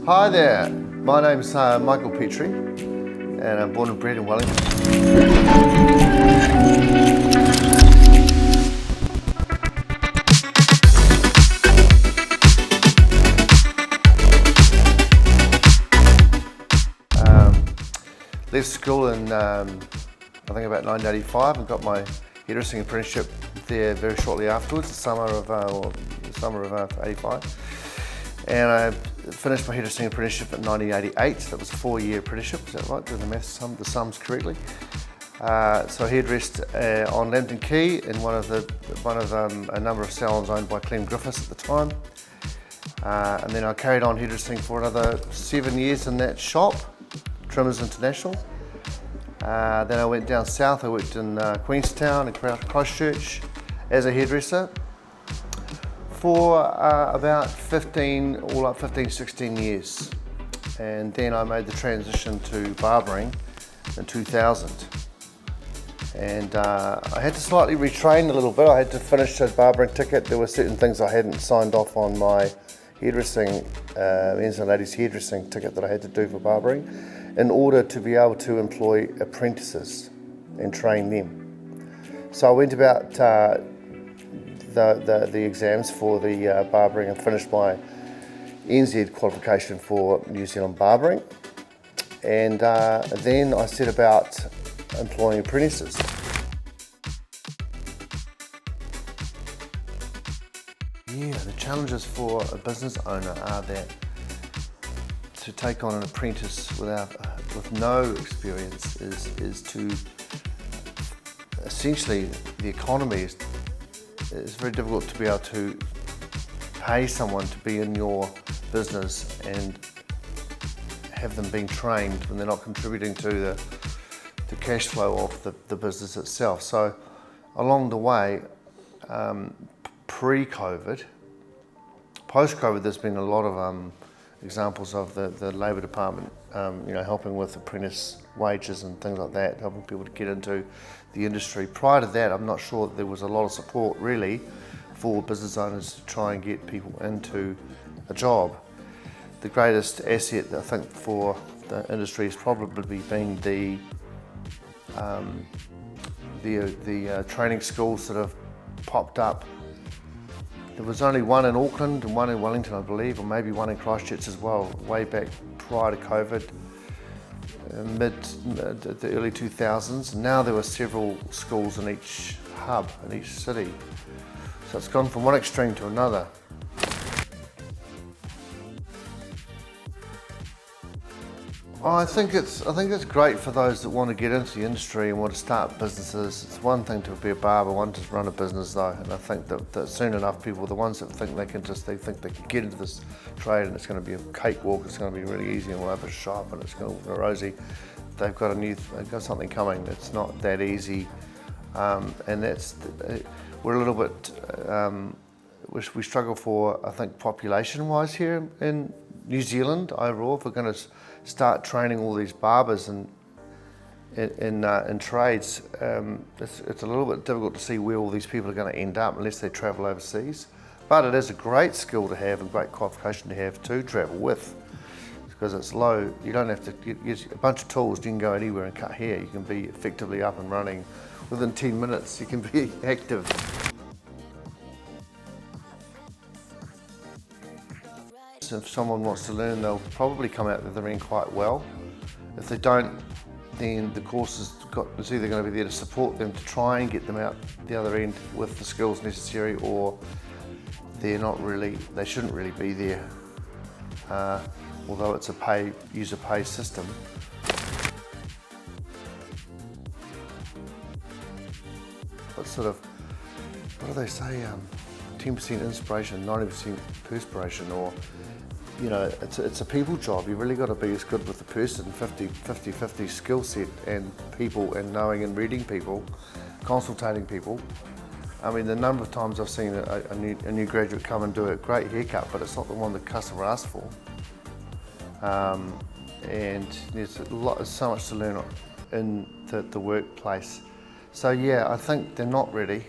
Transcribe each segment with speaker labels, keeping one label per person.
Speaker 1: Hi there, my name's Michael Petrie and I'm born and bred in Wellington. Left school in I think about 1985 and got my hairdressing apprenticeship there very shortly afterwards, the summer of 85. And I finished my hairdressing apprenticeship in 1988. That was a 4-year apprenticeship, is that right? Doing the sums correctly. So I hairdressed on Lambton Quay in one of a number of salons owned by Clem Griffiths at the time. And then I carried on hairdressing for another 7 years in that shop, Trimmers International. Then I went down south. I worked in Queenstown and Christchurch as a hairdresser for about 15, 16 years. And then I made the transition to barbering in 2000. And I had to slightly retrain a little bit. I had to finish a barbering ticket. There were certain things I hadn't signed off on my hairdressing, men's and ladies hairdressing ticket that I had to do for barbering in order to be able to employ apprentices and train them. So I went about the exams for the barbering and finished my NZ qualification for New Zealand barbering. And then I set about employing apprentices. Yeah, the challenges for a business owner are that to take on an apprentice with no experience is to essentially, the economy is very difficult to be able to pay someone to be in your business and have them being trained when they're not contributing to the cash flow of the business itself. So along the way, pre-COVID, post-COVID, there's been a lot of examples of the Labour Department, helping with apprentice wages and things like that, helping people to get into the industry. Prior to that, I'm not sure that there was a lot of support really for business owners to try and get people into a job. The greatest asset, I think, for the industry has probably been the training schools that have popped up. There was only one in Auckland and one in Wellington, I believe, or maybe one in Christchurch as well, way back prior to COVID, the early 2000s. And now there were several schools in each hub, in each city. So it's gone from one extreme to another. I think it's great for those that want to get into the industry and want to start businesses. It's one thing to be a barber, one to run a business though, and I think that soon enough people, the ones that think they think they can get into this trade and it's going to be a cakewalk, it's going to be really easy and we'll have a shop and it's going to be rosy, they've got something coming that's not that easy, and we're a little bit, we struggle for, I think, population-wise here in New Zealand overall. If we're going to start training all these barbers in trades, it's a little bit difficult to see where all these people are going to end up unless they travel overseas. But it is a great skill to have and great qualification to have to travel with, because it's low. You don't have to use a bunch of tools. You can go anywhere and cut hair. You can be effectively up and running within 10 minutes. You can be active. If someone wants to learn, they'll probably come out of the ring quite well. If they don't, then the course is either going to be there to support them to try and get them out the other end with the skills necessary, or they shouldn't really be there, although it's a user pay system. What do they say, 10% inspiration, 90% perspiration, or it's a people job. You really got to be as good with the person, 50-50 skill set and people, and knowing and reading people, consultating people. I mean, the number of times I've seen a new graduate come and do a great haircut, but it's not the one the customer asked for. And there's so much to learn in the workplace. So yeah, I think they're not ready.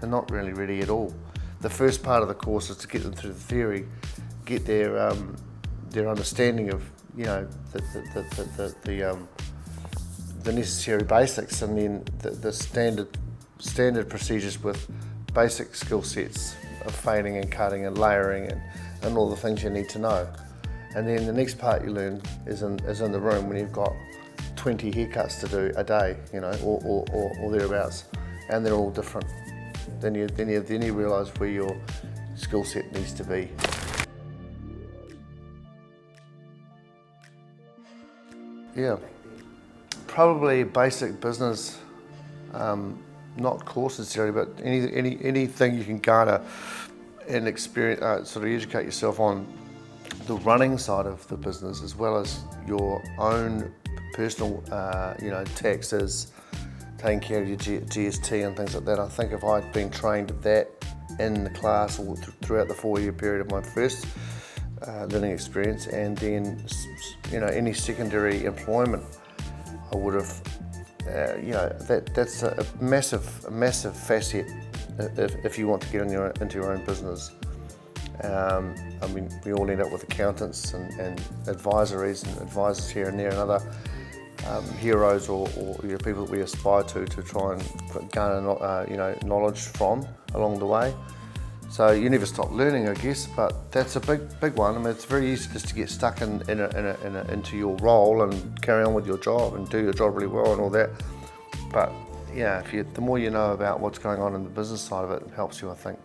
Speaker 1: They're not really ready at all. The first part of the course is to get them through the theory, get their their understanding of, you know, the necessary basics, and then the standard procedures with basic skill sets of fading and cutting and layering and all the things you need to know. And then the next part you learn is in the room when you've got 20 haircuts to do a day, you know, or thereabouts, and they're all different. Then you realise where your skill set needs to be. Yeah, probably basic business, not course necessarily, but anything you can garner and experience, sort of educate yourself on the running side of the business, as well as your own personal, you know, taxes, taking care of your GST and things like that. I think if I'd been trained that in the class or throughout the 4-year period of my first learning experience, and then, you know, any secondary employment, I would have, you know, that's a massive facet if you want to get into your own business. I mean, we all end up with accountants and advisories and advisors here and there, and other heroes or you know, people that we aspire to try and garner you know, knowledge from along the way. So you never stop learning, I guess, but that's a big one. I mean, it's very easy just to get stuck into your role and carry on with your job and do your job really well and all that. But yeah, the more you know about what's going on in the business side of it, it helps you, I think.